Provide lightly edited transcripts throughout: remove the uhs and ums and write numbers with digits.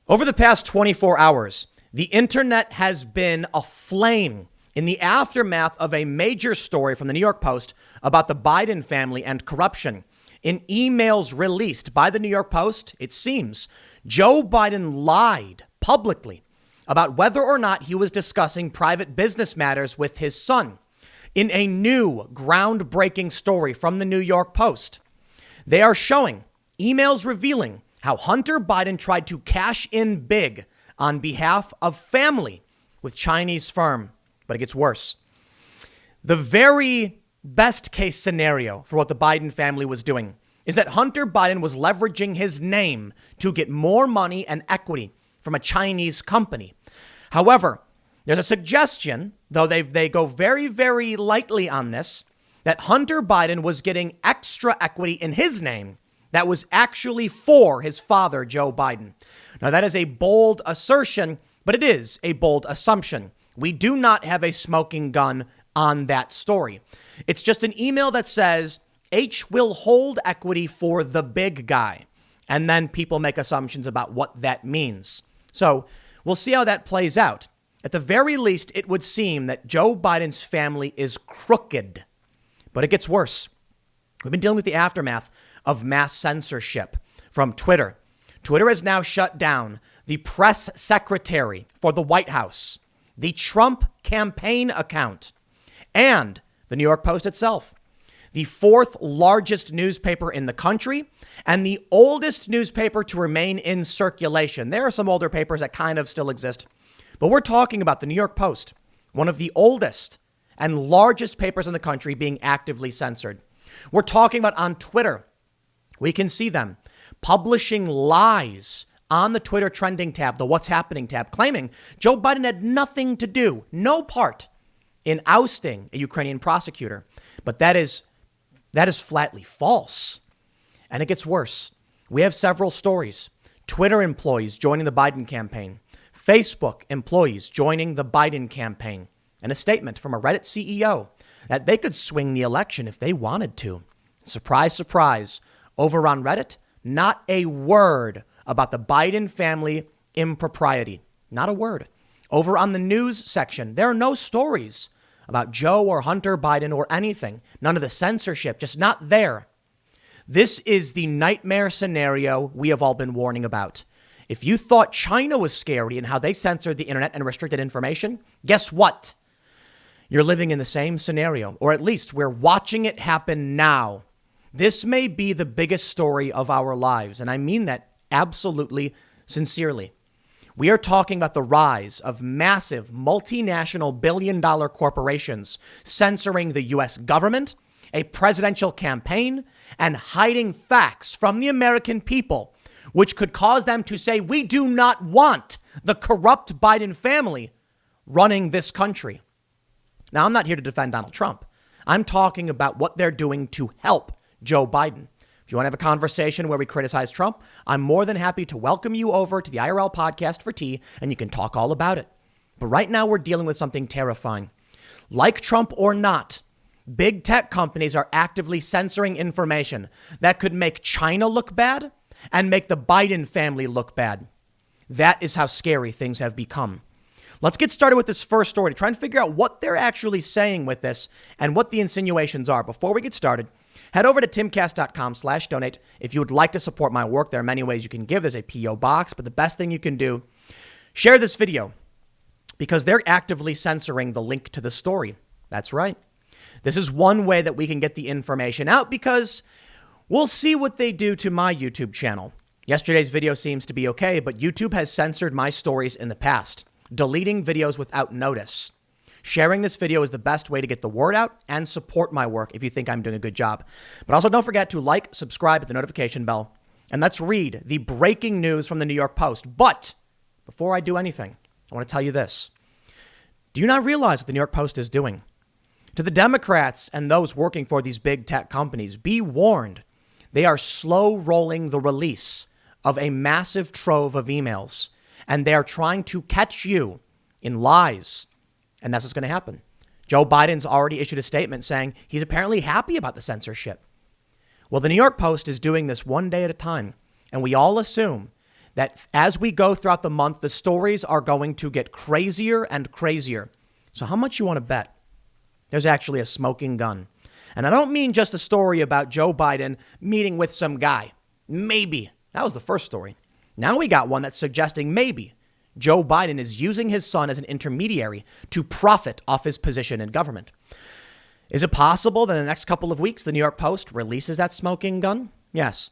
Over the past 24 hours, the internet has been aflame in the aftermath of a major story from the New York Post about the Biden family and corruption. In emails released by the New York Post, it seems Joe Biden lied publicly about whether or not he was discussing private business matters with his son. In a new groundbreaking story from the New York Post, they are showing emails revealing how Hunter Biden tried to cash in big on behalf of family with Chinese firm. But it gets worse. The very best case scenario for what the Biden family was doing is that Hunter Biden was leveraging his name to get more money and equity from a Chinese company. However, there's a suggestion, though they go very, very lightly on this, that Hunter Biden was getting extra equity in his name that was actually for his father, Joe Biden. Now, that is a bold assertion, but it is a bold assumption. We do not have a smoking gun on that story. It's just an email that says H will hold equity for the big guy. And then people make assumptions about what that means. So we'll see how that plays out. At the very least, it would seem that Joe Biden's family is crooked. But it gets worse. We've been dealing with the aftermath of mass censorship from Twitter. Twitter has now shut down the press secretary for the White House, the Trump campaign account, and the New York Post itself, the fourth largest newspaper in the country and the oldest newspaper to remain in circulation. There are some older papers that kind of still exist, but we're talking about the New York Post, one of the oldest and largest papers in the country being actively censored. We're talking about on Twitter. We can see them publishing lies on the Twitter trending tab, the What's Happening tab, claiming Joe Biden had nothing to do, no part in ousting a Ukrainian prosecutor. But that is flatly false. And it gets worse. We have several stories. Twitter employees joining the Biden campaign, Facebook employees joining the Biden campaign, and a statement from a Reddit CEO that they could swing the election if they wanted to. Surprise, surprise. Over on Reddit, not a word about the Biden family impropriety. Not a word. Over on the news section, there are no stories about Joe or Hunter Biden or anything. None of the censorship, just not there. This is the nightmare scenario we have all been warning about. If you thought China was scary and how they censored the internet and restricted information, guess what? You're living in the same scenario, or at least we're watching it happen now. This may be the biggest story of our lives, and I mean that absolutely sincerely. We are talking about the rise of massive multinational billion-dollar corporations censoring the U.S. government, a presidential campaign, and hiding facts from the American people, which could cause them to say, we do not want the corrupt Biden family running this country. Now, I'm not here to defend Donald Trump. I'm talking about what they're doing to help Joe Biden. If you want to have a conversation where we criticize Trump, I'm more than happy to welcome you over to the IRL podcast for tea, and you can talk all about it. But right now we're dealing with something terrifying. Like Trump or not, big tech companies are actively censoring information that could make China look bad and make the Biden family look bad. That is how scary things have become. Let's get started with this first story to try and figure out what they're actually saying with this and what the insinuations are. Before we get started, head over to timcast.com/donate. If you would like to support my work, there are many ways you can give. There's a P.O. box, but the best thing you can do, share this video because they're actively censoring the link to the story. That's right. This is one way that we can get the information out because we'll see what they do to my YouTube channel. Yesterday's video seems to be okay, but YouTube has censored my stories in the past, deleting videos without notice. Sharing this video is the best way to get the word out and support my work if you think I'm doing a good job. But also don't forget to like, subscribe, hit the notification bell, and let's read the breaking news from the New York Post. But before I do anything, I want to tell you this. Do you not realize what the New York Post is doing? To the Democrats and those working for these big tech companies, be warned. They are slow rolling the release of a massive trove of emails, and they are trying to catch you in lies. And that's what's going to happen. Joe Biden's already issued a statement saying he's apparently happy about the censorship. Well, the New York Post is doing this one day at a time, and we all assume that as we go throughout the month, the stories are going to get crazier and crazier. So how much you want to bet there's actually a smoking gun? And I don't mean just a story about Joe Biden meeting with some guy. Maybe. That was the first story. Now we got one that's suggesting maybe Joe Biden is using his son as an intermediary to profit off his position in government. Is it possible that in the next couple of weeks, the New York Post releases that smoking gun? Yes.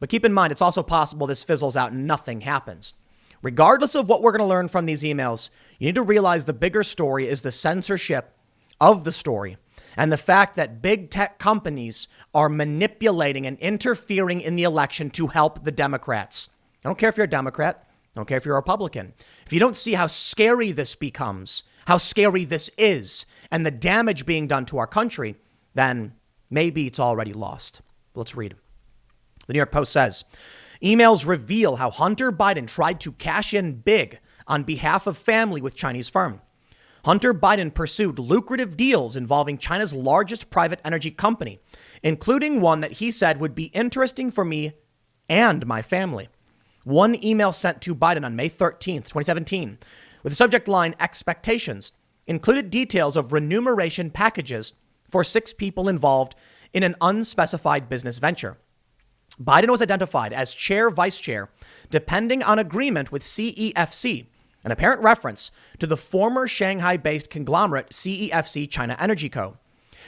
But keep in mind, it's also possible this fizzles out and nothing happens. Regardless of what we're going to learn from these emails, you need to realize the bigger story is the censorship of the story and the fact that big tech companies are manipulating and interfering in the election to help the Democrats. I don't care if you're a Democrat. I don't care if you're a Republican. If you don't see how scary this becomes, how scary this is, and the damage being done to our country, then maybe it's already lost. Let's read. The New York Post says, emails reveal how Hunter Biden tried to cash in big on behalf of family with Chinese firm. Hunter Biden pursued lucrative deals involving China's largest private energy company, including one that he said would be interesting for me and my family. One email sent to Biden on May 13th, 2017, with the subject line expectations, included details of remuneration packages for 6 people involved in an unspecified business venture. Biden was identified as chair, vice chair, depending on agreement with CEFC, an apparent reference to the former Shanghai-based conglomerate CEFC China Energy Co.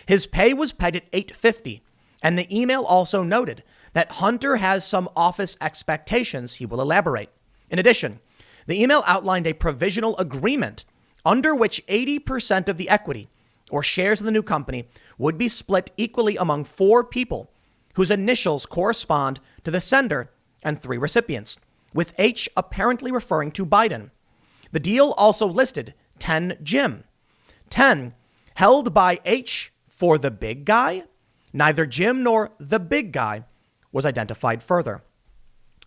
His pay was pegged at $850, and the email also noted that Hunter has some office expectations he will elaborate. In addition, the email outlined a provisional agreement under which 80% of the equity or shares of the new company would be split equally among 4 people whose initials correspond to the sender and 3 recipients, with H apparently referring to Biden. The deal also listed 10 Jim. 10 held by H for the big guy. Neither Jim nor the big guy was identified further.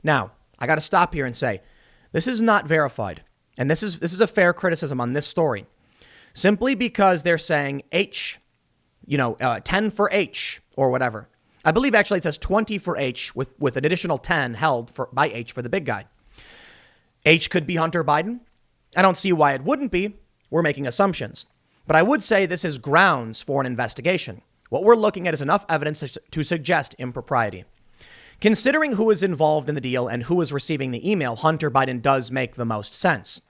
Now, I got to stop here and say, this is not verified. And this is a fair criticism on this story. Simply because they're saying H, 10 for H or whatever. I believe actually it says 20 for H with an additional 10 held by H for the big guy. H could be Hunter Biden. I don't see why it wouldn't be. We're making assumptions. But I would say this is grounds for an investigation. What we're looking at is enough evidence to suggest impropriety. Considering who is involved in the deal and who is receiving the email, Hunter Biden does make the most sense.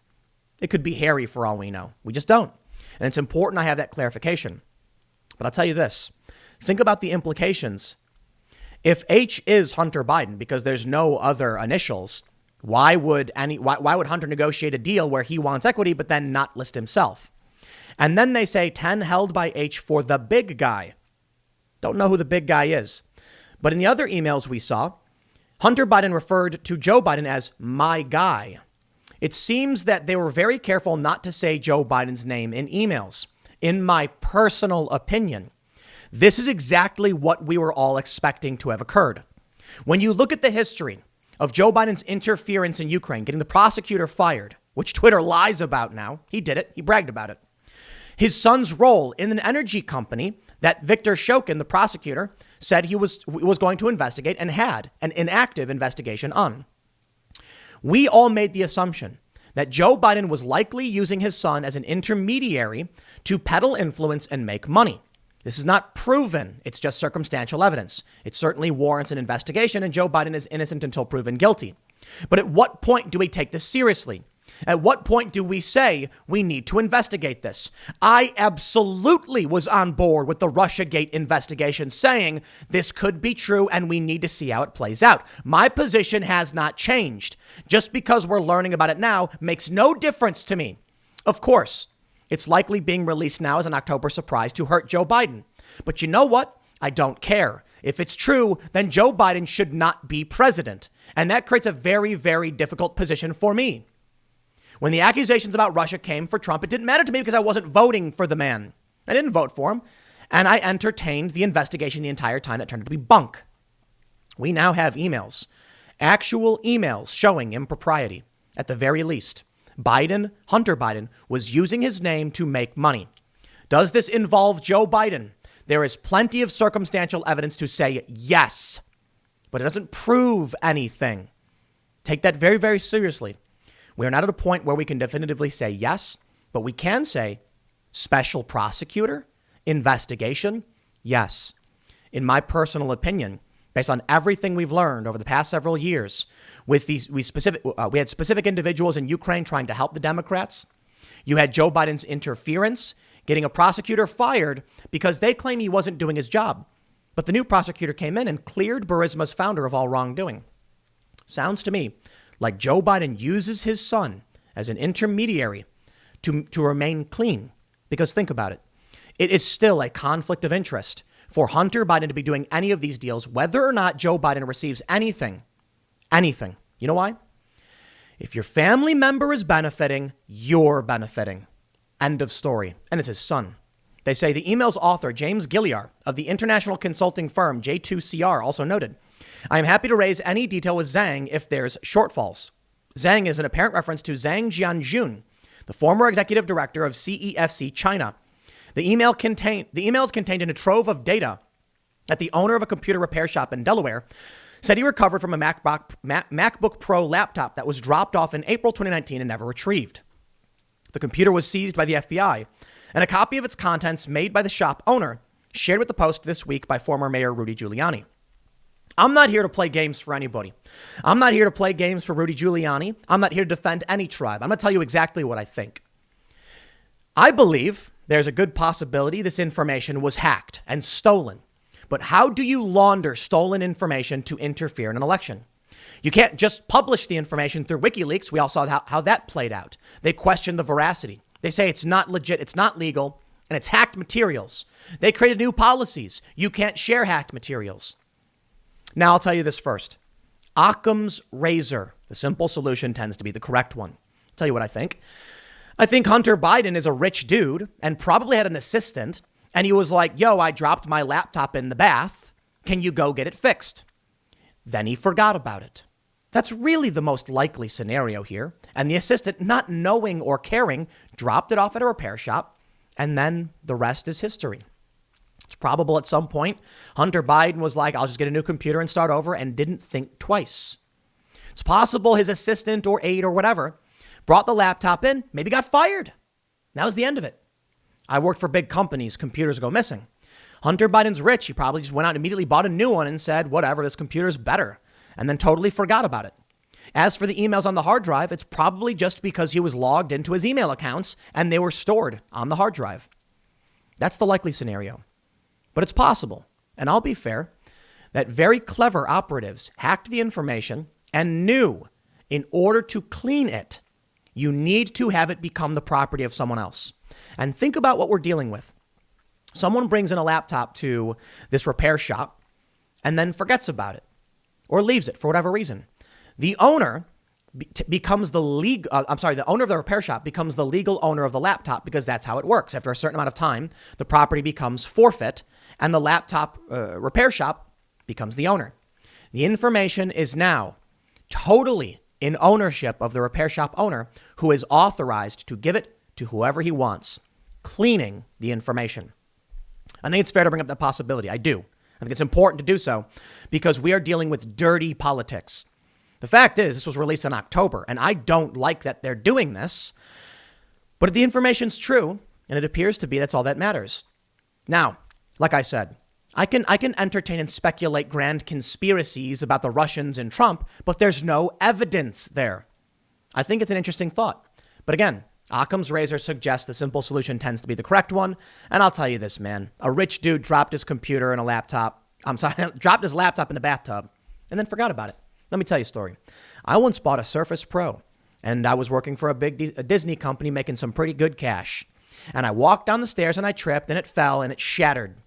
It could be Harry for all we know. We just don't. And it's important I have that clarification. But I'll tell you this. Think about the implications. If H is Hunter Biden, because there's no other initials, why would Hunter negotiate a deal where he wants equity but then not list himself? And then they say 10 held by H for the big guy. Don't know who the big guy is. But in the other emails we saw, Hunter Biden referred to Joe Biden as my guy. It seems that they were very careful not to say Joe Biden's name in emails. In my personal opinion, this is exactly what we were all expecting to have occurred. When you look at the history of Joe Biden's interference in Ukraine, getting the prosecutor fired, which Twitter lies about now, he did it, he bragged about it. His son's role in an energy company that Viktor Shokin, the prosecutor, said he was going to investigate and had an inactive investigation on. We all made the assumption that Joe Biden was likely using his son as an intermediary to peddle influence and make money. This is not proven. It's just circumstantial evidence. It certainly warrants an investigation, and Joe Biden is innocent until proven guilty. But at what point do we take this seriously? At what point do we say we need to investigate this? I absolutely was on board with the Russiagate investigation, saying this could be true and we need to see how it plays out. My position has not changed. Just because we're learning about it now makes no difference to me. Of course, it's likely being released now as an October surprise to hurt Joe Biden. But you know what? I don't care. If it's true, then Joe Biden should not be president. And that creates a very, very difficult position for me. When the accusations about Russia came for Trump, it didn't matter to me because I wasn't voting for the man. I didn't vote for him. And I entertained the investigation the entire time that turned out to be bunk. We now have emails, actual emails showing impropriety. At the very least, Hunter Biden, was using his name to make money. Does this involve Joe Biden? There is plenty of circumstantial evidence to say yes, but it doesn't prove anything. Take that very, very seriously. We are not at a point where we can definitively say yes, but we can say special prosecutor, investigation, yes. In my personal opinion, based on everything we've learned over the past several years, with we had specific individuals in Ukraine trying to help the Democrats. You had Joe Biden's interference, getting a prosecutor fired because they claim he wasn't doing his job. But the new prosecutor came in and cleared Burisma's founder of all wrongdoing. Sounds to me like Joe Biden uses his son as an intermediary to remain clean. Because think about it. It is still a conflict of interest for Hunter Biden to be doing any of these deals, whether or not Joe Biden receives anything. Anything. You know why? If your family member is benefiting, you're benefiting. End of story. And it's his son. They say the email's author, James Gilliar of the international consulting firm J2CR, also noted, I am happy to raise any detail with Zhang if there's shortfalls. Zhang is an apparent reference to Zhang Jianjun, the former executive director of CEFC China. The email is contained in a trove of data that the owner of a computer repair shop in Delaware said he recovered from a MacBook Pro laptop that was dropped off in April 2019 and never retrieved. The computer was seized by the FBI, and a copy of its contents made by the shop owner shared with the Post this week by former Mayor Rudy Giuliani. I'm not here to play games for anybody. I'm not here to play games for Rudy Giuliani. I'm not here to defend any tribe. I'm going to tell you exactly what I think. I believe there's a good possibility this information was hacked and stolen. But how do you launder stolen information to interfere in an election? You can't just publish the information through WikiLeaks. We all saw how that played out. They question the veracity. They say it's not legit, it's not legal, and it's hacked materials. They created new policies. You can't share hacked materials. Now, I'll tell you this first. Occam's razor, the simple solution, tends to be the correct one. I'll tell you what I think. I think Hunter Biden is a rich dude and probably had an assistant. And he was like, yo, I dropped my laptop in the bath. Can you go get it fixed? Then he forgot about it. That's really the most likely scenario here. And the assistant, not knowing or caring, dropped it off at a repair shop. And then the rest is history. It's probable at some point Hunter Biden was like, I'll just get a new computer and start over, and didn't think twice. It's possible his assistant or aide or whatever brought the laptop in, maybe got fired. That was the end of it. I worked for big companies. Computers go missing. Hunter Biden's rich. He probably just went out and immediately bought a new one and said, whatever, this computer's better, and then totally forgot about it. As for the emails on the hard drive, it's probably just because he was logged into his email accounts and they were stored on the hard drive. That's the likely scenario. But it's possible, and I'll be fair, that very clever operatives hacked the information and knew in order to clean it, you need to have it become the property of someone else. And think about what we're dealing with. Someone brings in a laptop to this repair shop and then forgets about it or leaves it for whatever reason. The owner becomes the owner of the repair shop becomes the legal owner of the laptop, because that's how it works. After a certain amount of time, the property becomes forfeit and the laptop repair shop becomes the owner. The information is now totally in ownership of the repair shop owner, who is authorized to give it to whoever he wants, cleaning the information. I think it's fair to bring up that possibility. I do. I think it's important to do so because we are dealing with dirty politics. The fact is, this was released in October, and I don't like that they're doing this. But if the information's true, and it appears to be, that's all that matters. Now, like I said, I can entertain and speculate grand conspiracies about the Russians and Trump, but there's no evidence there. I think it's an interesting thought. But again, Occam's razor suggests the simple solution tends to be the correct one. And I'll tell you this, man. A rich dude dropped his computer in a laptop. Dropped his laptop in the bathtub and then forgot about it. Let me tell you a story. I once bought a Surface Pro, and I was working for a Disney company making some pretty good cash. And I walked down the stairs and I tripped and it fell and it shattered.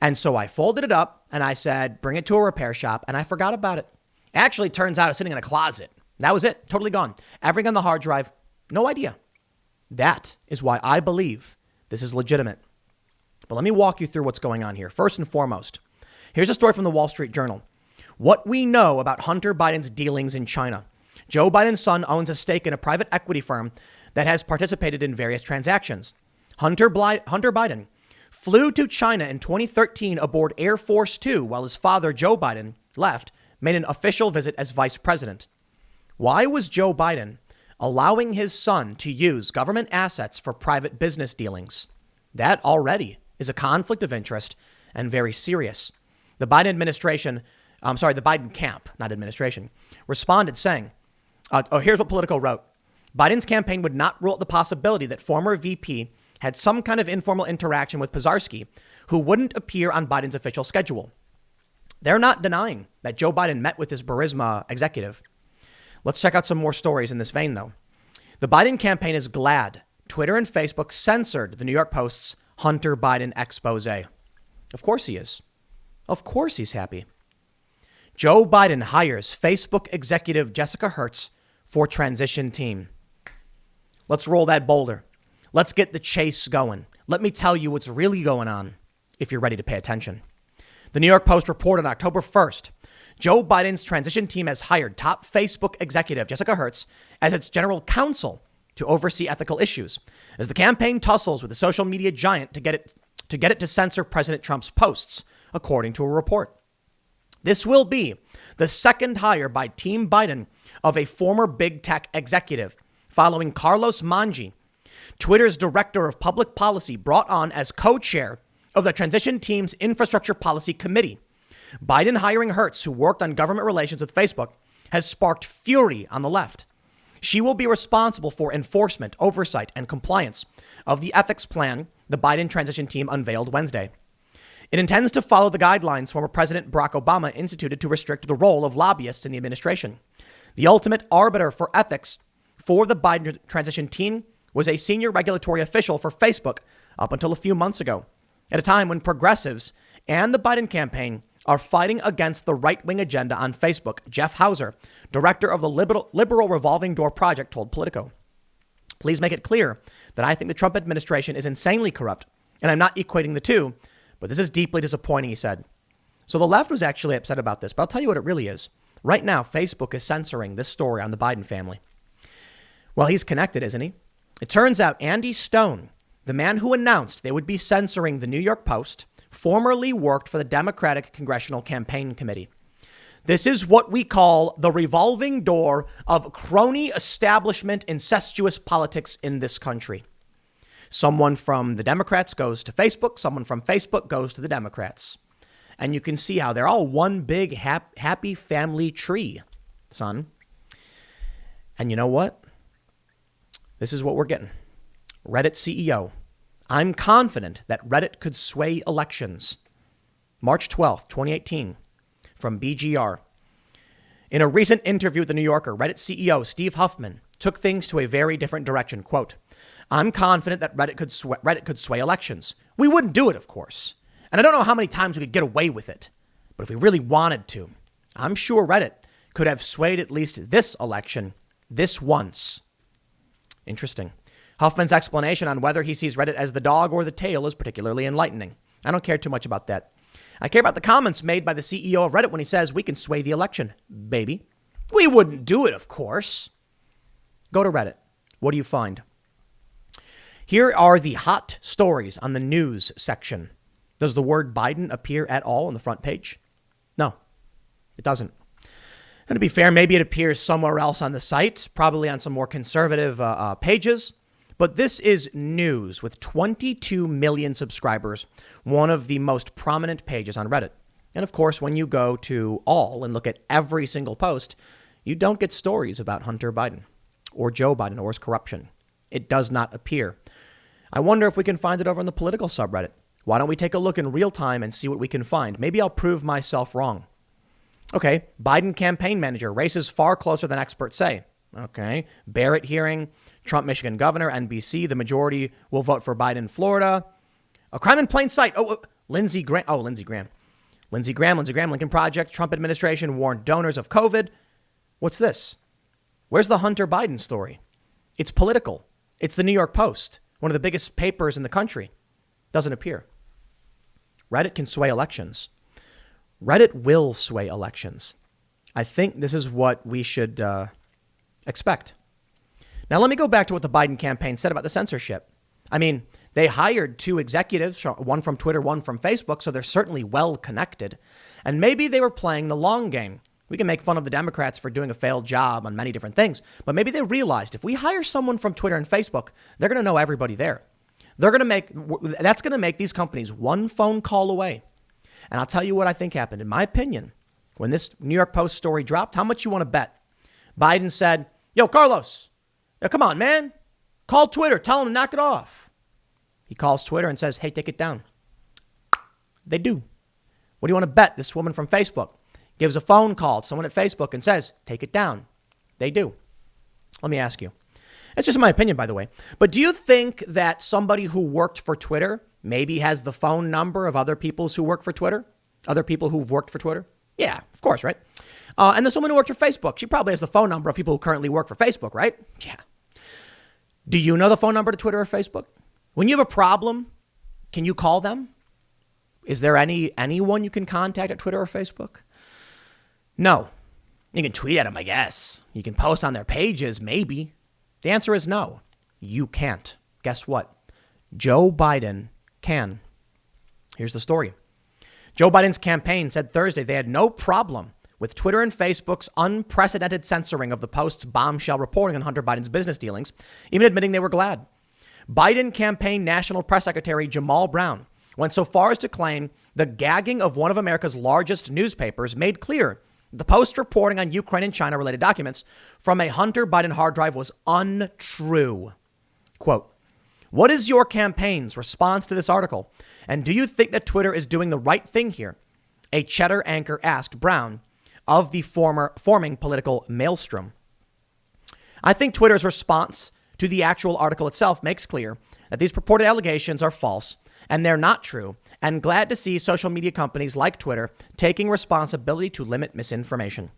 And so I folded it up and I said, bring it to a repair shop. And I forgot about it. Actually, turns out it was sitting in a closet. That was it. Totally gone. Everything on the hard drive. No idea. That is why I believe this is legitimate. But let me walk you through what's going on here. First and foremost, here's a story from the Wall Street Journal. What we know about Hunter Biden's dealings in China. Joe Biden's son owns a stake in a private equity firm that has participated in various transactions. Hunter Biden flew to China in 2013 aboard Air Force Two while his father, Joe Biden, made an official visit as vice president. Why was Joe Biden allowing his son to use government assets for private business dealings? That already is a conflict of interest and very serious. The Biden administration, the Biden camp, not administration, responded saying, here's what Politico wrote. Biden's campaign would not rule out the possibility that former VP had some kind of informal interaction with Pizarski, who wouldn't appear on Biden's official schedule. They're not denying that Joe Biden met with his Burisma executive. Let's check out some more stories in this vein, though. The Biden campaign is glad Twitter and Facebook censored the New York Post's Hunter Biden expose. Of course he is. Of course he's happy. Joe Biden hires Facebook executive Jessica Hertz for transition team. Let's roll that boulder. Let's get the chase going. Let me tell you what's really going on if you're ready to pay attention. The New York Post reported on October 1st, Joe Biden's transition team has hired top Facebook executive Jessica Hertz as its general counsel to oversee ethical issues, as the campaign tussles with the social media giant to get it to censor President Trump's posts, according to a report. This will be the second hire by Team Biden of a former big tech executive, following Carlos Mangi, Twitter's director of public policy, brought on as co-chair of the transition team's infrastructure policy committee. Biden hiring Hertz, who worked on government relations with Facebook, has sparked fury on the left. She will be responsible for enforcement, oversight, and compliance of the ethics plan the Biden transition team unveiled Wednesday. It intends to follow the guidelines former President Barack Obama instituted to restrict the role of lobbyists in the administration. The ultimate arbiter for ethics for the Biden transition team was a senior regulatory official for Facebook up until a few months ago, at a time when progressives and the Biden campaign are fighting against the right-wing agenda on Facebook. Jeff Hauser, director of the Liberal Revolving Door Project, told Politico. Please make it clear that I think the Trump administration is insanely corrupt, and I'm not equating the two, but this is deeply disappointing, he said. So the left was actually upset about this, but I'll tell you what it really is. Right now, Facebook is censoring this story on the Biden family. Well, he's connected, isn't he? It turns out Andy Stone, the man who announced they would be censoring the New York Post, formerly worked for the Democratic Congressional Campaign Committee. This is what we call the revolving door of crony establishment incestuous politics in this country. Someone from the Democrats goes to Facebook. Someone from Facebook goes to the Democrats. And you can see how they're all one big happy family tree, son. And you know what? This is what we're getting. Reddit CEO. I'm confident that Reddit could sway elections. March 12th, 2018, from BGR. In a recent interview with The New Yorker, Reddit CEO Steve Huffman took things to a very different direction. Quote, I'm confident that Reddit could sway elections. We wouldn't do it, of course. And I don't know how many times we could get away with it. But if we really wanted to, I'm sure Reddit could have swayed at least this election this once. Interesting. Huffman's explanation on whether he sees Reddit as the dog or the tail is particularly enlightening. I don't care too much about that. I care about the comments made by the CEO of Reddit when he says we can sway the election, baby. We wouldn't do it, of course. Go to Reddit. What do you find? Here are the hot stories on the news section. Does the word Biden appear at all on the front page? No, it doesn't. And to be fair, maybe it appears somewhere else on the site, probably on some more conservative pages. But this is news with 22 million subscribers, one of the most prominent pages on Reddit. And of course, when you go to all and look at every single post, you don't get stories about Hunter Biden or Joe Biden or his corruption. It does not appear. I wonder if we can find it over in the political subreddit. Why don't we take a look in real time and see what we can find? Maybe I'll prove myself wrong. Okay, Biden campaign manager, race is far closer than experts say. Okay, Barrett hearing, Trump Michigan governor, NBC, the majority will vote for Biden, Florida. A crime in plain sight. Lindsey Graham. Lindsey Graham, Lincoln Project, Trump administration warned donors of COVID. What's this? Where's the Hunter Biden story? It's political. It's the New York Post, one of the biggest papers in the country. Doesn't appear. Reddit can sway elections. Reddit will sway elections. I think this is what we should expect. Now, let me go back to what the Biden campaign said about the censorship. I mean, they hired two executives, one from Twitter, one from Facebook, so they're certainly well connected. And maybe they were playing the long game, We can make fun of the Democrats for doing a failed job on many different things, but maybe they realized if we hire someone from Twitter and Facebook, they're going to know everybody there. That's going to make these companies one phone call away. And I'll tell you what I think happened. In my opinion, when this New York Post story dropped, how much you want to bet? Biden said, yo, Carlos, come on, man. Call Twitter. Tell them to knock it off. He calls Twitter and says, hey, take it down. They do. What do you want to bet? This woman from Facebook gives a phone call to someone at Facebook and says, take it down. They do. Let me ask you. It's just my opinion, by the way. But do you think that somebody who worked for Twitter maybe has the phone number of other people who work for Twitter? Other people who've worked for Twitter? Yeah, of course, right? And this woman who worked for Facebook, she probably has the phone number of people who currently work for Facebook, right? Yeah. Do you know the phone number to Twitter or Facebook? When you have a problem, can you call them? Is there anyone you can contact at Twitter or Facebook? No. You can tweet at them, I guess. You can post on their pages, maybe. The answer is no. You can't. Guess what? Joe Biden can. Here's the story. Joe Biden's campaign said Thursday they had no problem with Twitter and Facebook's unprecedented censoring of the Post's bombshell reporting on Hunter Biden's business dealings, even admitting they were glad. Biden campaign National Press Secretary Jamal Brown went so far as to claim the gagging of one of America's largest newspapers made clear the Post reporting on Ukraine and China related documents from a Hunter Biden hard drive was untrue. Quote, what is your campaign's response to this article? And do you think that Twitter is doing the right thing here? A Cheddar anchor asked Brown of the forming political maelstrom. I think Twitter's response to the actual article itself makes clear that these purported allegations are false and they're not true, and glad to see social media companies like Twitter taking responsibility to limit misinformation.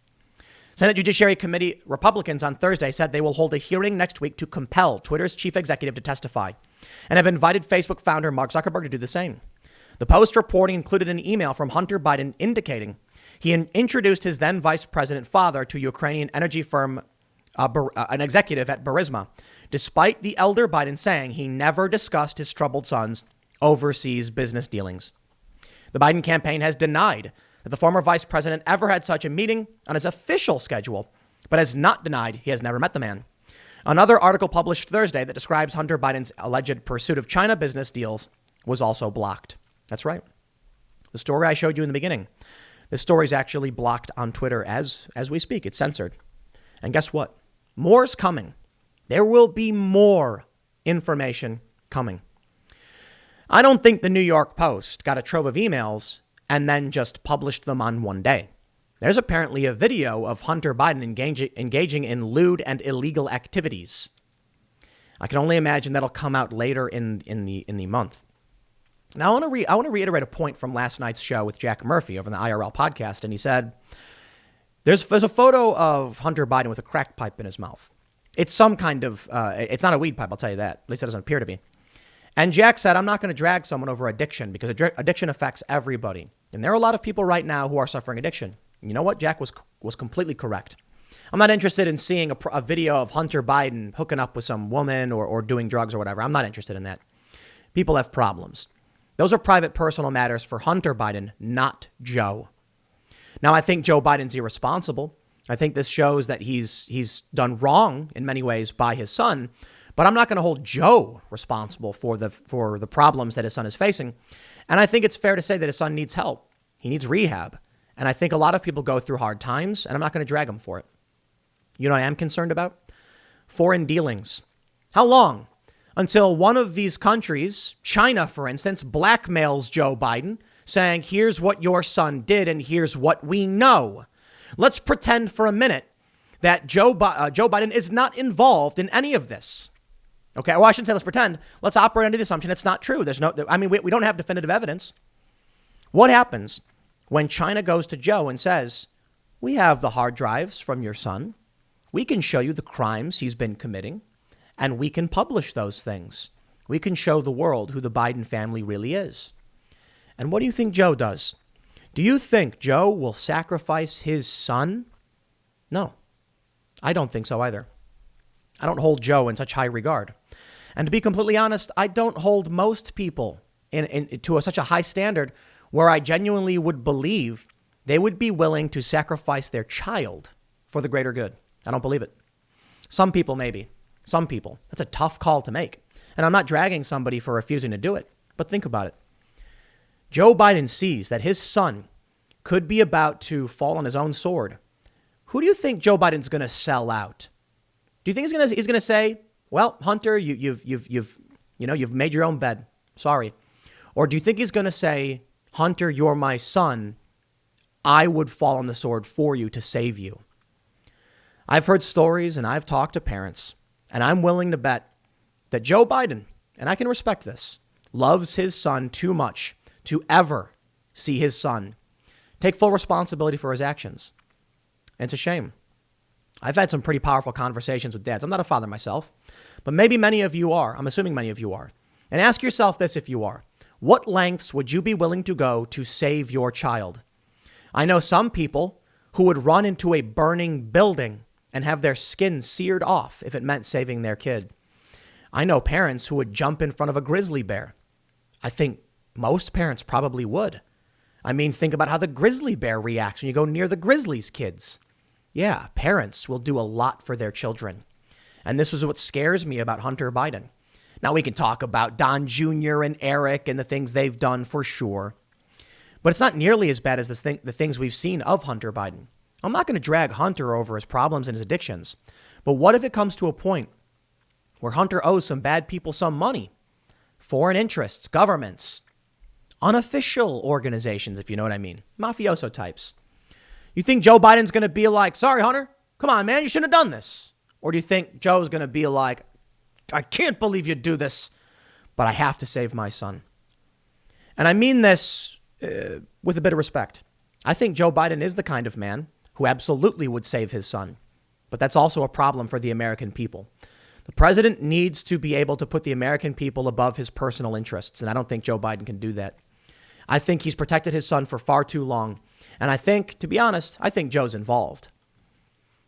Senate Judiciary Committee Republicans on Thursday said they will hold a hearing next week to compel Twitter's chief executive to testify and have invited Facebook founder Mark Zuckerberg to do the same. The Post reporting included an email from Hunter Biden indicating he introduced his then vice president father to Ukrainian energy firm, an executive at Burisma, despite the elder Biden saying he never discussed his troubled son's overseas business dealings. The Biden campaign has denied that the former vice president ever had such a meeting on his official schedule, but has not denied he has never met the man. Another article published Thursday that describes Hunter Biden's alleged pursuit of China business deals was also blocked. That's right. The story I showed you in the beginning. This story is actually blocked on Twitter as we speak. It's censored. And guess what? More's coming. There will be more information coming. I don't think the New York Post got a trove of emails and then just published them on one day. There's apparently a video of Hunter Biden engaging in lewd and illegal activities. I can only imagine that'll come out later in the month. Now, I want to reiterate a point from last night's show with Jack Murphy over on the IRL podcast, and he said there's a photo of Hunter Biden with a crack pipe in his mouth. It's some kind of it's not a weed pipe, I'll tell you that. At least it doesn't appear to be. And Jack said, I'm not going to drag someone over addiction because addiction affects everybody. And there are a lot of people right now who are suffering addiction. You know what? Jack was completely correct. I'm not interested in seeing a video of Hunter Biden hooking up with some woman or doing drugs or whatever. I'm not interested in that. People have problems. Those are private personal matters for Hunter Biden, not Joe. Now, I think Joe Biden's irresponsible. I think this shows that he's done wrong in many ways by his son. But I'm not going to hold Joe responsible for the problems that his son is facing. And I think it's fair to say that his son needs help. He needs rehab. And I think a lot of people go through hard times, and I'm not going to drag him for it. You know what I am concerned about? Foreign dealings. How long? Until one of these countries, China, for instance, blackmails Joe Biden, saying, here's what your son did, and here's what we know. Let's pretend for a minute that Joe Biden is not involved in any of this. Okay, well, I shouldn't say let's pretend. Let's operate under the assumption it's not true. We don't have definitive evidence. What happens when China goes to Joe and says, we have the hard drives from your son. We can show you the crimes he's been committing, and we can publish those things. We can show the world who the Biden family really is. And what do you think Joe does? Do you think Joe will sacrifice his son? No, I don't think so either. I don't hold Joe in such high regard. And to be completely honest, I don't hold most people to such a high standard where I genuinely would believe they would be willing to sacrifice their child for the greater good. I don't believe it. Some people, maybe. Some people. That's a tough call to make. And I'm not dragging somebody for refusing to do it. But think about it. Joe Biden sees that his son could be about to fall on his own sword. Who do you think Joe Biden's going to sell out? Do you think he's going to say, well, Hunter, you've made your own bed. Sorry. Or do you think he's going to say, Hunter, you're my son. I would fall on the sword for you to save you. I've heard stories and I've talked to parents, and I'm willing to bet that Joe Biden, and I can respect this, loves his son too much to ever see his son take full responsibility for his actions. And it's a shame. I've had some pretty powerful conversations with dads. I'm not a father myself, but maybe many of you are. I'm assuming many of you are. And ask yourself this if you are. What lengths would you be willing to go to save your child? I know some people who would run into a burning building and have their skin seared off if it meant saving their kid. I know parents who would jump in front of a grizzly bear. I think most parents probably would. I mean, think about how the grizzly bear reacts when you go near the grizzly's kids. Yeah, parents will do a lot for their children. And this is what scares me about Hunter Biden. Now, we can talk about Don Jr. and Eric and the things they've done for sure. But it's not nearly as bad as the things we've seen of Hunter Biden. I'm not going to drag Hunter over his problems and his addictions. But what if it comes to a point where Hunter owes some bad people some money? Foreign interests, governments, unofficial organizations, if you know what I mean. Mafioso types. You think Joe Biden's going to be like, sorry, Hunter, come on, man, you shouldn't have done this? Or do you think Joe's going to be like, I can't believe you do this, but I have to save my son? And I mean this with a bit of respect. I think Joe Biden is the kind of man who absolutely would save his son. But that's also a problem for the American people. The president needs to be able to put the American people above his personal interests. And I don't think Joe Biden can do that. I think he's protected his son for far too long. And I think, to be honest, I think Joe's involved.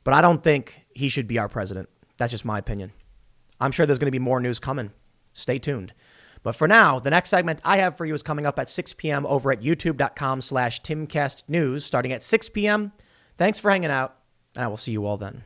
But I don't think he should be our president. That's just my opinion. I'm sure there's going to be more news coming. Stay tuned. But for now, the next segment I have for you is coming up at 6 p.m. over at youtube.com/TimCastNews, starting at 6 p.m. Thanks for hanging out, and I will see you all then.